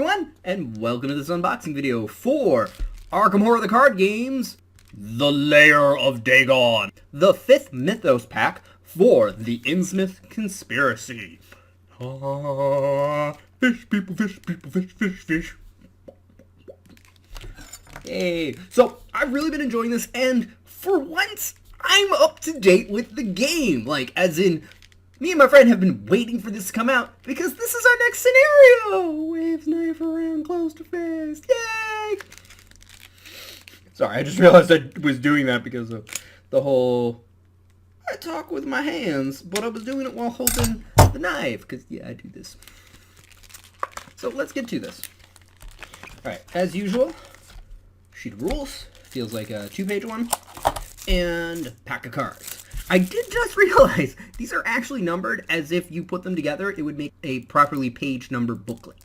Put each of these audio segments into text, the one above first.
everyone, and welcome to this unboxing video for Arkham Horror the Card Games, The Lair of Dagon, the 5th Mythos pack for the Innsmouth Conspiracy. Fish, people, fish, people, fish, fish, fish. Hey, so I've really been enjoying this, and for once, I'm up to date with the game. Like, as in, me and my friend have been waiting for this to come out because this is our next scenario. Waves knife around close to fist. Yay! Sorry, I just realized I was doing that because of the whole I talk with my hands, but I was doing it while holding the knife because, yeah, I do this. So let's get to this. Alright, as usual, sheet of rules. Feels like a 2-page one. And pack of cards. I did just realize these are actually numbered as if you put them together, it would make a properly page number booklet.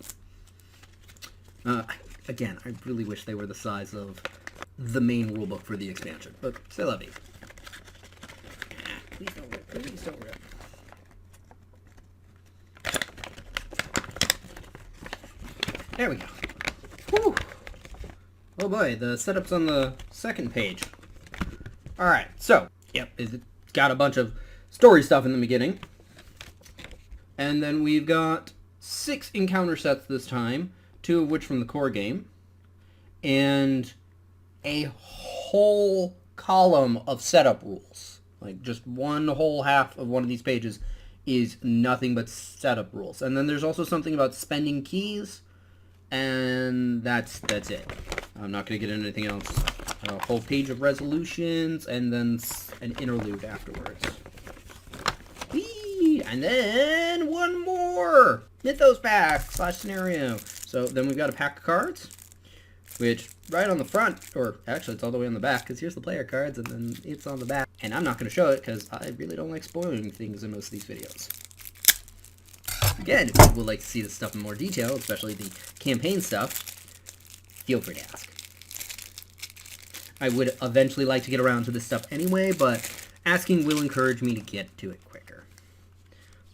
Again, I really wish they were the size of the main rulebook for the expansion, but still love these. Please don't rip, please don't rip. There we go. Whew. Oh boy, the setup's on the second page. Alright, so, yep, it's got a bunch of story stuff in the beginning. And then we've got 6 encounter sets this time, 2 of which from the core game. And a whole column of setup rules. Like, just one whole half of one of these pages is nothing but setup rules. And then there's also something about spending keys, and that's it. I'm not going to get into anything else. A whole page of resolutions, and then an interlude afterwards. Whee! And then one more Mythos pack / scenario. So then we've got a pack of cards, which right on the front, or actually it's all the way on the back, because here's the player cards, and then it's on the back. And I'm not going to show it, because I really don't like spoiling things in most of these videos. Again, if you would like to see this stuff in more detail, especially the campaign stuff, feel free to ask. I would eventually like to get around to this stuff anyway, but asking will encourage me to get to it quicker.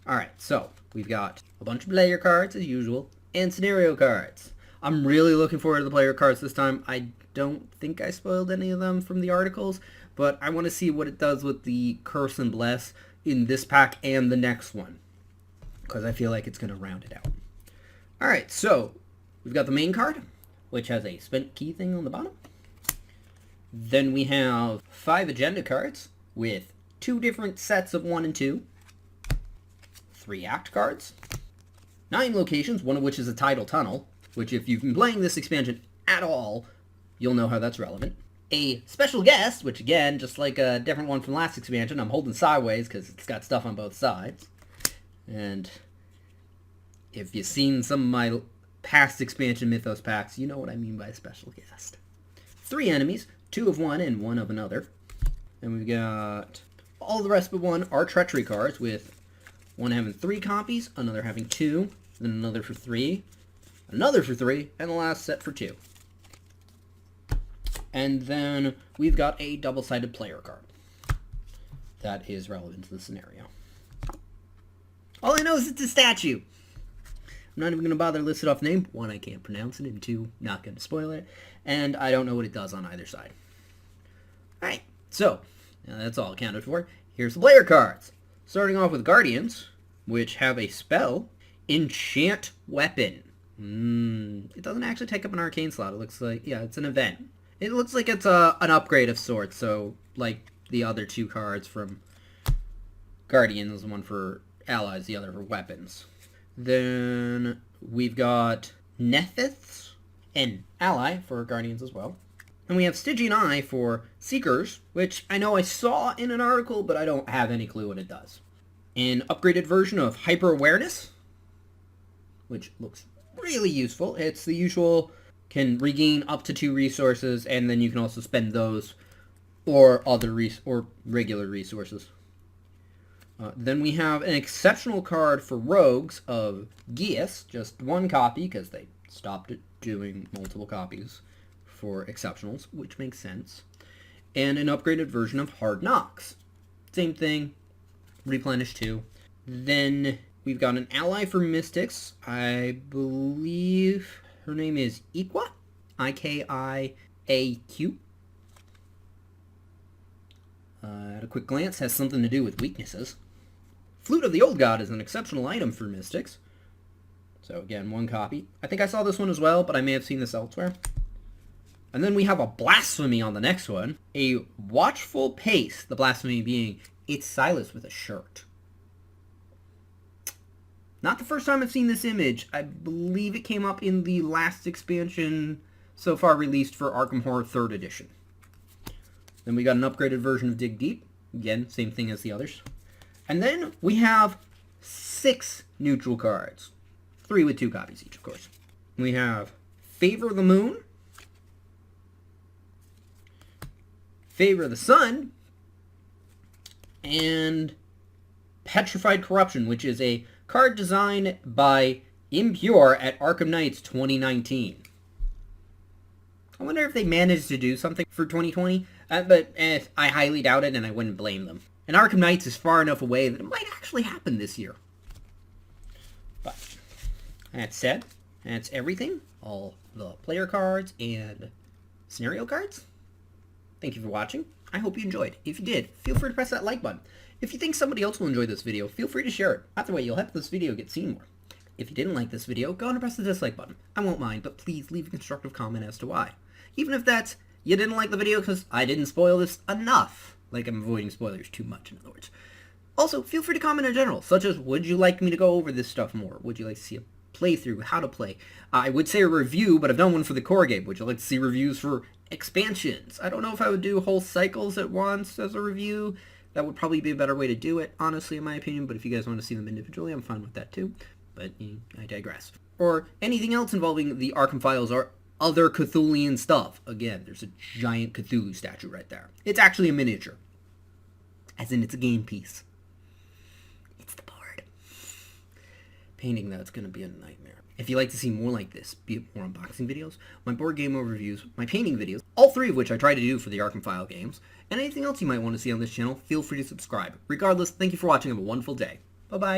Alright, so we've got a bunch of player cards as usual, and scenario cards. I'm really looking forward to the player cards this time. I don't think I spoiled any of them from the articles, but I want to see what it does with the Curse and Bless in this pack and the next one, because I feel like it's going to round it out. Alright, so we've got the main card, which has a spent key thing on the bottom. Then we have 5 agenda cards with 2 different sets of 1 and 2. 3 act cards. 9 locations, one of which is a tidal tunnel, which if you've been playing this expansion at all, you'll know how that's relevant. A special guest, which again, just like a different one from last expansion, I'm holding sideways because it's got stuff on both sides. And if you've seen some of my past expansion Mythos packs, you know what I mean by a special guest. 3 enemies. 2 of one and 1 of another. And we've got all the rest but one are treachery cards, with one having 3 copies, another having 2, then another for 3, another for 3, and the last set for 2. And then we've got a double-sided player card that is relevant to the scenario. All I know is it's a statue. I'm not even going to bother to list it off name. 1, I can't pronounce it, and 2, not going to spoil it. And I don't know what it does on either side. Alright, so, now that's all accounted for. Here's the player cards. Starting off with Guardians, which have a spell, Enchant Weapon. It doesn't actually take up an arcane slot. It looks like, yeah, it's an event. It looks like it's an upgrade of sorts, so like the other 2 cards from Guardians, one for allies, the other for weapons. Then we've got Mythos, an ally for Guardians as well. And we have Stygian Eye for Seekers, which I know I saw in an article, but I don't have any clue what it does. An upgraded version of Hyper Awareness, which looks really useful. It's the usual, can regain up to 2 resources, and then you can also spend those or other regular resources. Then we have an exceptional card for Rogues of Geas, just 1 copy, because they stopped doing multiple copies for exceptionals, which makes sense. And an upgraded version of Hard Knocks. Same thing, replenish 2. Then we've got an ally for Mystics. I believe Her name is Iqua, Ikiaq. At a quick glance, has something to do with weaknesses. Flute of the Old God is an exceptional item for Mystics. So again, 1 copy. I think I saw this one as well, but I may have seen this elsewhere. And then we have a Blasphemy on the next one. A Watchful Pace, the Blasphemy being, it's Silas with a shirt. Not the first time I've seen this image. I believe it came up in the last expansion so far released for Arkham Horror 3rd Edition. Then we got an upgraded version of Dig Deep. Again, same thing as the others. And then we have 6 neutral cards. 3 with 2 copies each, of course. We have Favor of the Moon, Favor of the Sun, and Petrified Corruption, which is a card designed by Impure at Arkham Knights 2019. I wonder if they managed to do something for 2020, but I highly doubt it, and I wouldn't blame them. And Arkham Knights is far enough away that it might actually happen this year. But that said, that's everything. All the player cards and scenario cards. Thank you for watching. I hope you enjoyed. If you did, feel free to press that like button. If you think somebody else will enjoy this video, feel free to share it. Either way, you'll help this video get seen more. If you didn't like this video, go on and press the dislike button. I won't mind, but please leave a constructive comment as to why. Even if that's, you didn't like the video because I didn't spoil this enough. Like I'm avoiding spoilers too much, in other words. Also, feel free to comment in general, such as, would you like me to go over this stuff more? Would you like to see a playthrough, how to play? I would say a review, but I've done one for the core game. Would you like to see reviews for expansions? I don't know if I would do whole cycles at once as a review. That would probably be a better way to do it, honestly, in my opinion. But if you guys want to see them individually, I'm fine with that too. But I digress. Or anything else involving the Arkham Files or other Cthulhian stuff. Again, there's a giant Cthulhu statue right there. It's actually a miniature. As in, it's a game piece. It's the board. Painting that's going to be a nightmare. If you'd like to see more like this, be it more unboxing videos, my board game overviews, my painting videos, all 3 of which I try to do for the Arkham File games, and anything else you might want to see on this channel, feel free to subscribe. Regardless, thank you for watching. Have a wonderful day. Bye-bye.